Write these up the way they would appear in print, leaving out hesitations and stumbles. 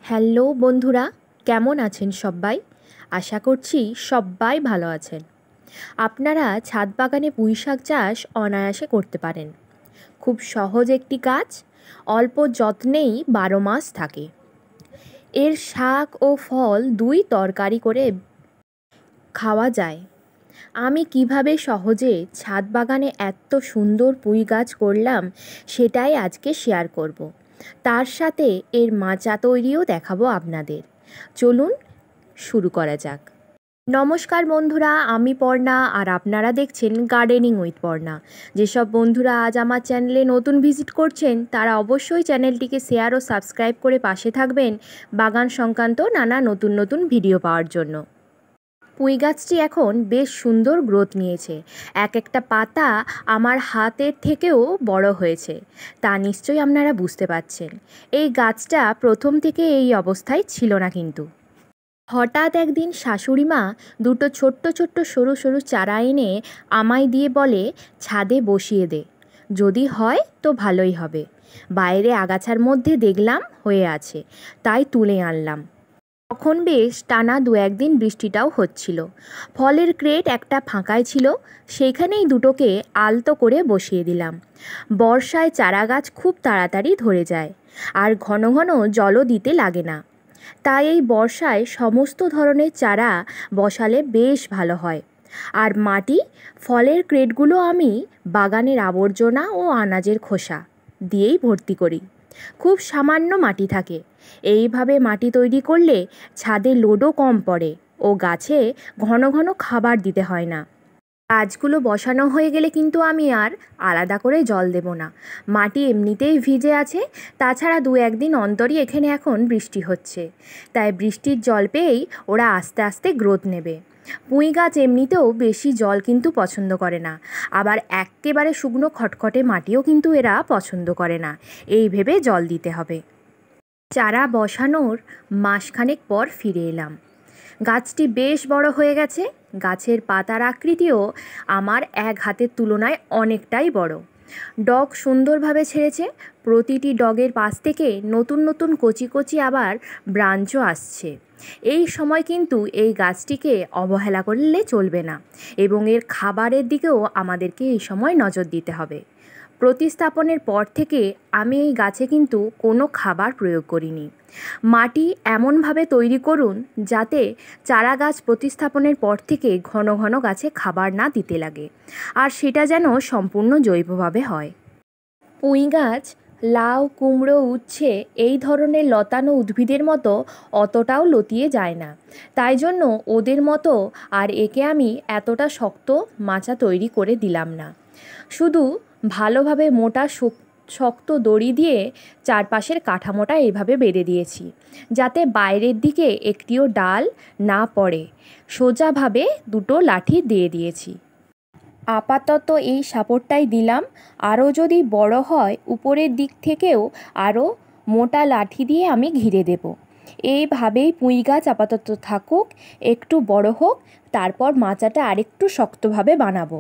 Hello বন্ধুরা, কেমন আছেন সবাই? আশা করছি সবাই ভালো আছেন। আপনারা ছাদ বাগানে পুঁইশাক চাষ অনায়াসে করতে পারেন। খুব সহজ একটি গাছ, অল্প যত্নেই 12 মাস থাকে। এর শাক ও ফল দুই তরকারি করে খাওয়া যায়। আমি কিভাবে সহজে ছাদ বাগানে এত সুন্দর পুঁই গাছ করলাম সেটাই আজকে শেয়ার করব। তার সাথে এর মাচা তৈরিও দেখাবো আপনাদের। চলুন শুরু করা যাক। নমস্কার বন্ধুরা, আমি পর্ণা আর আপনারা দেখছেন গার্ডেনিং উইথ পর্ণা। যেসব বন্ধুরা আজ আমার চ্যানেলে নতুন ভিজিট করছেন তারা অবশ্যই চ্যানেলটিকে শেয়ার ও সাবস্ক্রাইব করে পাশে থাকবেন বাগান সংক্রান্ত নানা নতুন নতুন ভিডিও পাওয়ার জন্য। পুঁই গাছটি এখন বেশ সুন্দর গ্রোথ নিয়েছে। এক একটা পাতা আমার হাতের থেকেও বড় হয়েছে, তা নিশ্চয়ই আপনারা বুঝতে পারছেন। এই গাছটা প্রথম থেকে এই অবস্থায় ছিল না, কিন্তু হঠাৎ একদিন শাশুড়ি মা দুটো ছোট্ট ছোট্ট সরু সরু চারা এনে আমায় দিয়ে বলে, ছাদে বসিয়ে দে, যদি হয় তো ভালোই হবে। বাইরে আগাছার মধ্যে দেখলাম হয়ে আছে, তাই তুলে আনলাম। তখন বেশ টানা 2-1 দিন বৃষ্টিটাও হচ্ছিল। ফলের ক্রেট একটা ফাঁকায় ছিল, সেইখানেই দুটোকে আলতো করে বসিয়ে দিলাম। বর্ষায় চারা গাছ খুব তাড়াতাড়ি ধরে যায়, আর ঘন ঘন জলও দিতে লাগে না। তাই এই বর্ষায় সমস্ত ধরনের চারা বসালে বেশ ভালো হয়। আর মাটি, ফলের ক্রেটগুলো আমি বাগানের আবর্জনা ও আনাজের খোসা দিয়েই ভর্তি করি। খুব সামান্য মাটি থাকে। এইভাবে মাটি তৈরি করলে ছাদে লোডও কম পড়ে ও গাছে ঘন ঘন খাবার দিতে হয় না। গাছগুলো বসানো হয়ে গেলে কিন্তু আমি আর আলাদা করে জল দেব না। মাটি এমনিতেই ভিজে আছে, তাছাড়া 2-1 দিন অন্তরই এখানে এখন বৃষ্টি হচ্ছে, তাই বৃষ্টির জল পেয়েই ওরা আস্তে আস্তে গ্রোথ নেবে। পুঁই গাছ এমনিতেও বেশি জল কিন্তু পছন্দ করে না, আবার একেবারে শুকনো খটখটে মাটিও কিন্তু এরা পছন্দ করে না। এই ভেবে জল দিতে হবে। চারা বসানোর মাসখানেক পর ফিরে এলাম। গাছটি বেশ বড় হয়ে গেছে। গাছের পাতার আকৃতিও আমার এক হাতের তুলনায় অনেকটাই বড়। ডগ সুন্দরভাবে ছেড়েছে। প্রতিটি ডগের পাশ থেকে নতুন নতুন কচি কচি আবার ব্রাঞ্চও আসছে। এই সময় কিন্তু এই গাছটিকে অবহেলা করলে চলবে না, এবং এর খাবারের দিকেও আমাদেরকে এই সময় নজর দিতে হবে। প্রতিস্থাপনের পর থেকে আমি এই গাছে কিন্তু কোনো খাবার প্রয়োগ করিনি। মাটি এমনভাবে তৈরি করুন যাতে চারা গাছ প্রতিস্থাপনের পর থেকে ঘন ঘন গাছে খাবার না দিতে লাগে, আর সেটা যেন সম্পূর্ণ জৈবভাবে হয়। পুঁই গাছ, লাউ, কুমড়ো, উচ্ছে এই ধরনের লতানো উদ্ভিদের মতো অতটাও লতিয়ে যায় না, তাই জন্য ওদের মতো আর একে আমি এতটা শক্ত মাচা তৈরি করে দিলাম না। শুধু ভালোভাবে মোটা শক্ত দড়ি দিয়ে চারপাশের কাঠামোটা এইভাবে বেঁধে দিয়েছি, যাতে বাইরের দিকে একটিও ডাল না পড়ে। সোজাভাবে দুটো লাঠি দিয়ে দিয়েছি। আপাতত এই সাপোর্টটাই দিলাম। আরও যদি বড় হয় উপরের দিক থেকেও আরও মোটা লাঠি দিয়ে আমি ঘিরে দেব। এইভাবেই পুঁই গাছ আপাতত থাকুক, একটু বড় হোক, তারপর মাচাটা আরেকটু শক্তভাবে বানাবো।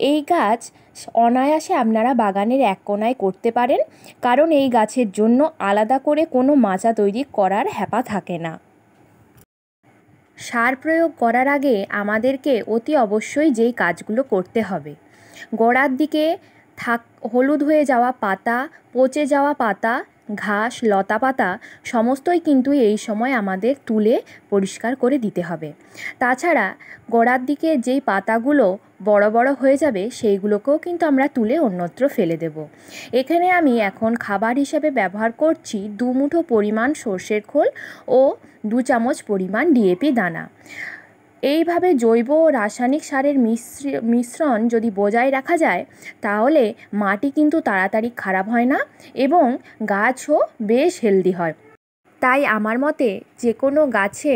এই গাছ অনায়াসে আপনারা বাগানের এক কোণায় করতে পারেন, কারণ এই গাছের জন্য আলাদা করে কোনো মাচা তৈরি করার হ্যাপা থাকে না। সার প্রয়োগ করার আগে আমাদেরকে অতি অবশ্যই যেই কাজগুলো করতে হবে, গোড়ার দিকে হলুদ হয়ে যাওয়া পাতা, পচে যাওয়া পাতা, ঘাস, লতা পাতা সমস্তই কিন্তু এই সময় আমাদের তুলে পরিষ্কার করে দিতে হবে। তাছাড়া গোড়ার দিকে যেই পাতাগুলো বড় বড় হয়ে যাবে সেইগুলোকেও কিন্তু আমরা তুলে অন্যত্র ফেলে দেব। এখানে আমি এখন খাবার হিসেবে ব্যবহার করছি 2 মুঠো পরিমাণ সর্ষের খোল ও 2 চামচ পরিমাণ ডিএপি দানা। এইভাবে জৈব ও রাসায়নিক সারের মিশ্রণ যদি বজায় রাখা যায় তাহলে মাটি কিন্তু তাড়াতাড়ি খারাপ হয় না এবং গাছও বেশ হেলদি হয়। তাই আমার মতে যে কোনো গাছে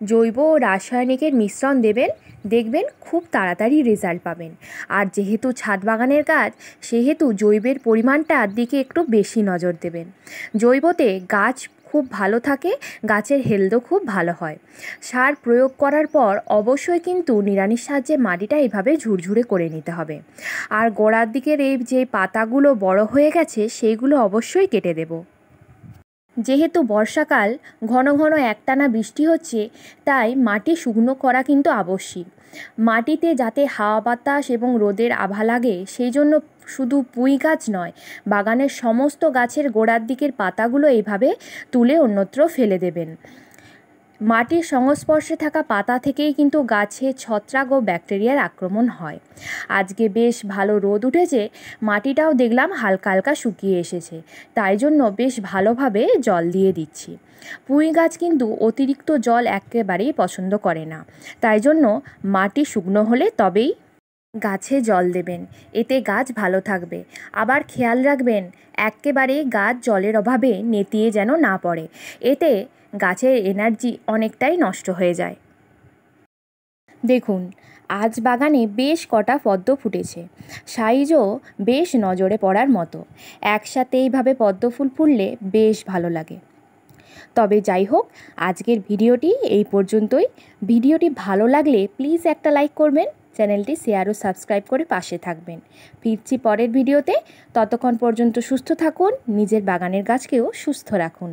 জৈব ও রাসায়নিকের মিশ্রণ দেবেন, দেখবেন খুব তাড়াতাড়ি রেজাল্ট পাবেন। আর যেহেতু ছাদ বাগানের গাছ, সেহেতু জৈবের পরিমাণটার দিকে একটু বেশি নজর দেবেন। জৈবতে গাছ খুব ভালো থাকে, গাছের হেলথও খুব ভালো হয়। সার প্রয়োগ করার পর অবশ্যই কিন্তু নিড়ানির সাহায্যে মাটিটা এইভাবে ঝুরঝুরে করে নিতে হবে। আর গোড়ার দিকের এই যে পাতাগুলো বড় হয়ে গেছে সেইগুলো অবশ্যই কেটে দেব। যেহেতু বর্ষাকাল, ঘন ঘন একটানা বৃষ্টি হচ্ছে, তাই মাটি শুকনো করা কিন্তু আবশ্যিক। মাটিতে যাতে হাওয়া বাতাস এবং রোদের আভা লাগে, সেই জন্য শুধু পুঁই গাছ নয়, বাগানের সমস্ত গাছের গোড়ার দিকের পাতাগুলো এইভাবে তুলে অন্যত্র ফেলে দেবেন। মাটির সংস্পর্শে থাকা পাতা থেকেই কিন্তু গাছে ছত্রাক ও ব্যাকটেরিয়ার আক্রমণ হয়। আজকে বেশ ভালো রোদ উঠেছে, মাটিটাও দেখলাম হালকা হালকা শুকিয়ে এসেছে, তাই জন্য বেশ ভালোভাবে জল দিয়ে দিচ্ছি। পুঁই গাছ কিন্তু অতিরিক্ত জল একেবারেই পছন্দ করে না, তাই জন্য মাটি শুকনো হলে তবেই গাছে জল দেবেন, এতে গাছ ভালো থাকবে। আবার খেয়াল রাখবেন একেবারে গাছ জলের অভাবে নেতিয়ে যেন না পড়ে, এতে গাছের এনার্জি অনেকটাই নষ্ট হয়ে যায়। দেখুন, আজ বাগানে বেশ কটা পদ্ম ফুটেছে, সাইজও বেশ নজরে পড়ার মতো। একসাথে এইভাবে পদ্ম ফুল ফুললে বেশ ভালো লাগে। তবে যাই হোক, আজকের ভিডিওটি এই পর্যন্তই। ভিডিওটি ভালো লাগলে প্লিজ একটা লাইক করবেন, চ্যানেলটি শেয়ার ও সাবস্ক্রাইব করে পাশে থাকবেন। ফিরছি পরের ভিডিওতে, ততক্ষণ পর্যন্ত সুস্থ থাকুন, নিজের বাগানের গাছকেও সুস্থ রাখুন।